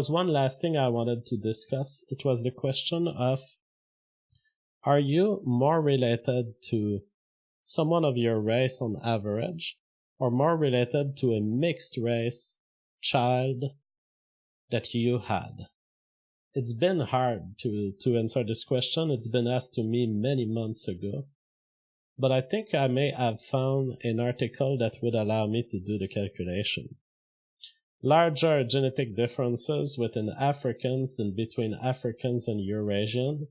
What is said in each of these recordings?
There's one last thing I wanted to discuss. It was the question of, are you more related to someone of your race on average, or more related to a mixed race child that you had? It's been hard to answer this question. It's been asked to me many months ago, but I think I may have found an article that would allow me to do the calculation. Larger genetic differences within Africans than between Africans and Eurasian,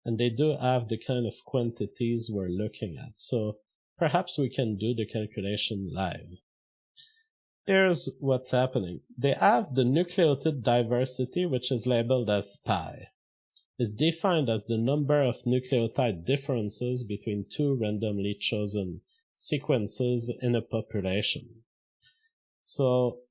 and they do have the kind of quantities we're looking at. So perhaps we can do the calculation live. Here's what's happening. They have the nucleotide diversity, which is labeled as pi. It's defined as the number of nucleotide differences between two randomly chosen sequences in a population. So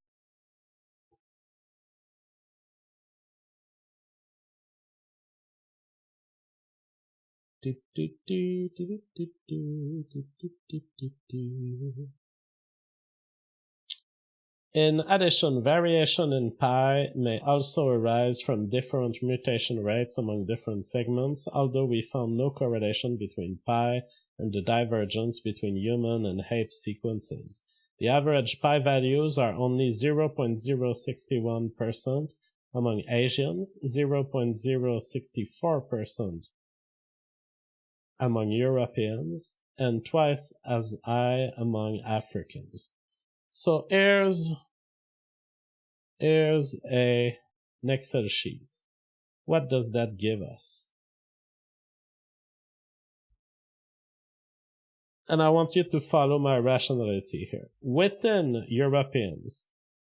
in addition, variation in pi may also arise from different mutation rates among different segments, although we found no correlation between pi and the divergence between human and ape sequences. The average pi values are only 0.061% among Asians, 0.064% among Europeans, and twice as high among Africans. So here's an Excel sheet. What does that give us? And I want you to follow my rationality here. Within Europeans,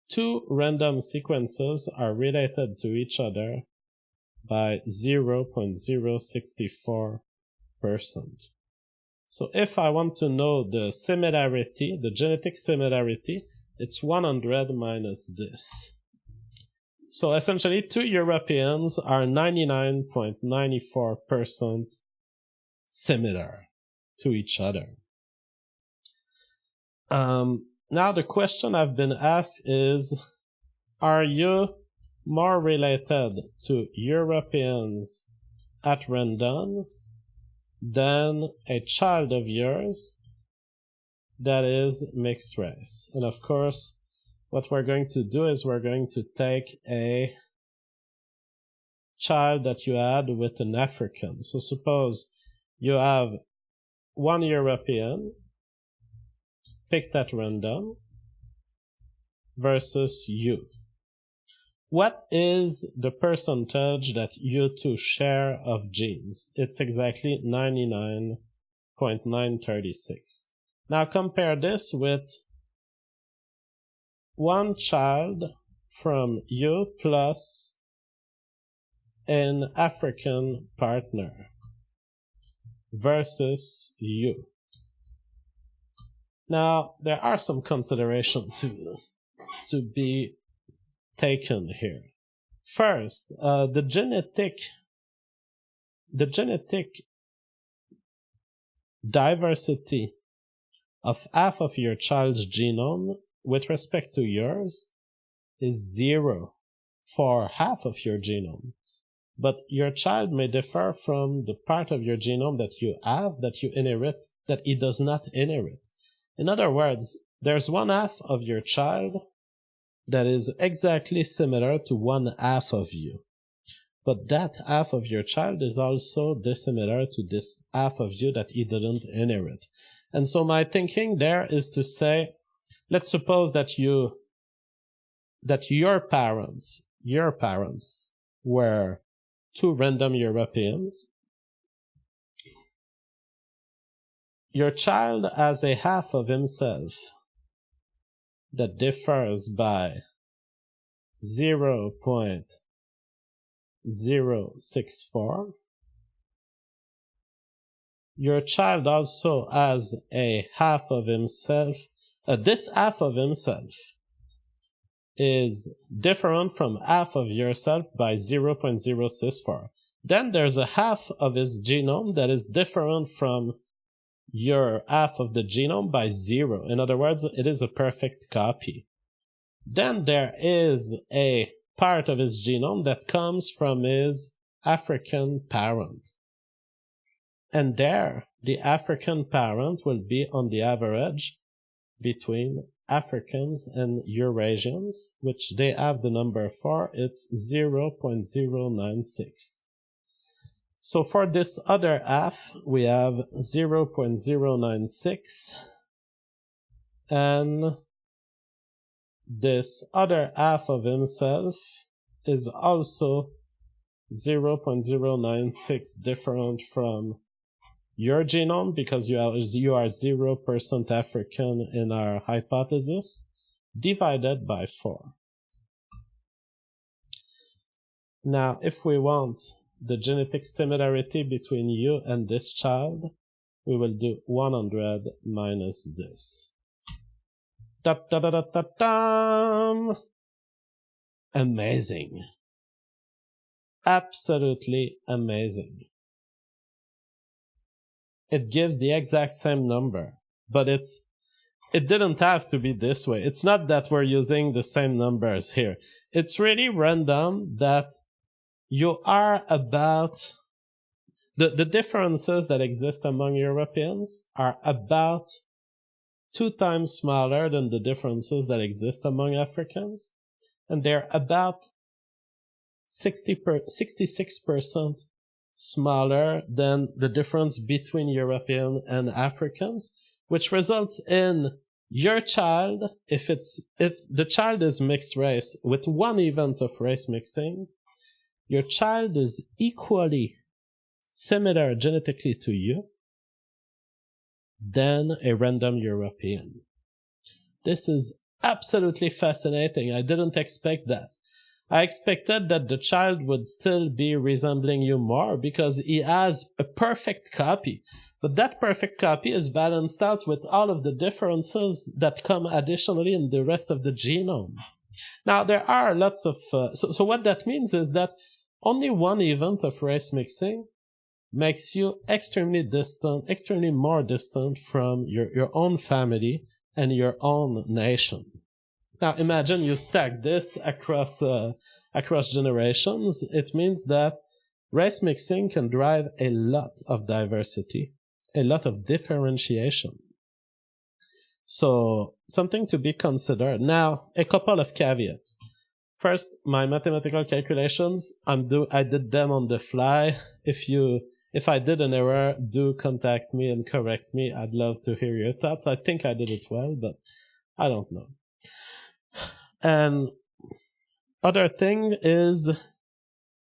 two random sequences are related to each other by 0.064%. So if I want to know the similarity, the genetic similarity, it's 100 minus this. So essentially, two Europeans are 99.94% similar to each other. Now the question I've been asked is, are you more related to Europeans at random than a child of yours that is mixed race? And of course, what we're going to do is we're going to take a child that you had with an African. So suppose you have one European picked at random versus you. What is the percentage that you two share of genes? It's exactly 99.936. Now compare this with one child from you plus an African partner versus you. Now, there are some considerations to be taken here. First, the genetic diversity of half of your child's genome with respect to yours is 0 for half of your genome. But your child may differ from the part of your genome that you have, that you inherit, that it does not inherit. In other words, there's one half of your child that is exactly similar to one half of you. But that half of your child is also dissimilar to this half of you that he didn't inherit. And so my thinking there is to say, let's suppose that your parents were two random Europeans. Your child has a half of himself that differs by 0.064. Your child also has a half of himself. This half of himself is different from half of yourself by 0.064. Then there's a half of his genome that is different from your half of the genome by 0. In other words, it is a perfect copy. Then there is a part of his genome that comes from his African parent. And there, the African parent will be on the average between Africans and Eurasians, which they have the number for. It's 0.096. So for this other half, we have 0.096, and this other half of himself is also 0.096 different from your genome, because you are 0% African in our hypothesis, divided by 4. Now, if we want the genetic similarity between you and this child, we will do 100 minus this. Da-da-da-da-da-dam! Amazing. Absolutely amazing. It gives the exact same number, but it didn't have to be this way. It's not that we're using the same numbers here. It's really random that you are about, the differences that exist among Europeans are about 2 times smaller than the differences that exist among Africans, and they're about 66% smaller than the difference between European and Africans, which results in your child, if the child is mixed race with one event of race mixing, your child is equally similar genetically to you than a random European. This is absolutely fascinating. I didn't expect that. I expected that the child would still be resembling you more because he has a perfect copy. But that perfect copy is balanced out with all of the differences that come additionally in the rest of the genome. Now, there are lots of... So what that means is that only one event of race mixing makes you extremely more distant from your own family and your own nation. Now, imagine you stack this across generations. It means that race mixing can drive a lot of diversity, a lot of differentiation. So, something to be considered. Now, a couple of caveats. First, my mathematical calculations, I did them on the fly. If I did an error, do contact me and correct me. I'd love to hear your thoughts. I think I did it well, but I don't know. And other thing is,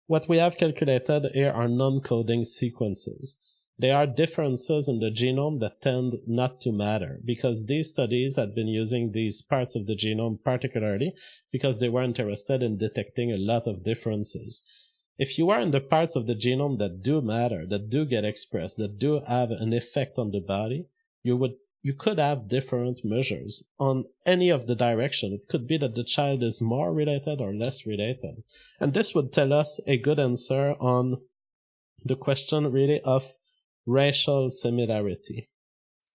what we have calculated here are non-coding sequences. They are differences in the genome that tend not to matter, because these studies had been using these parts of the genome particularly because they were interested in detecting a lot of differences. If you are in the parts of the genome that do matter, that do get expressed, that do have an effect on the body, you could have different measures on any of the direction. It could be that the child is more related or less related. And this would tell us a good answer on the question really of racial similarity.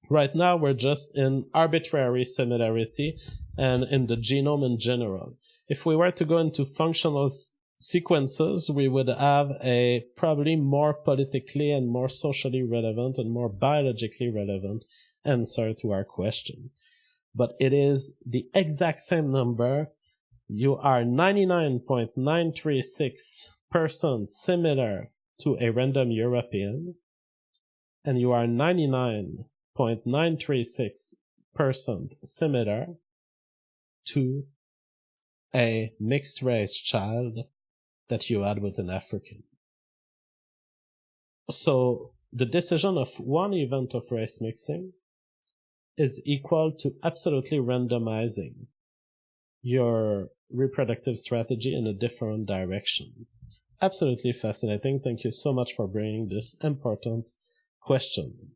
Right now, we're just in arbitrary similarity and in the genome in general. If we were to go into functional sequences, we would have a probably more politically and more socially relevant and more biologically relevant answer to our question. But it is the exact same number. You are 99.936% similar to a random European, and you are 99.936% similar to a mixed race child that you had with an African. So the decision of one event of race mixing is equal to absolutely randomizing your reproductive strategy in a different direction. Absolutely fascinating. Thank you so much for bringing this important question.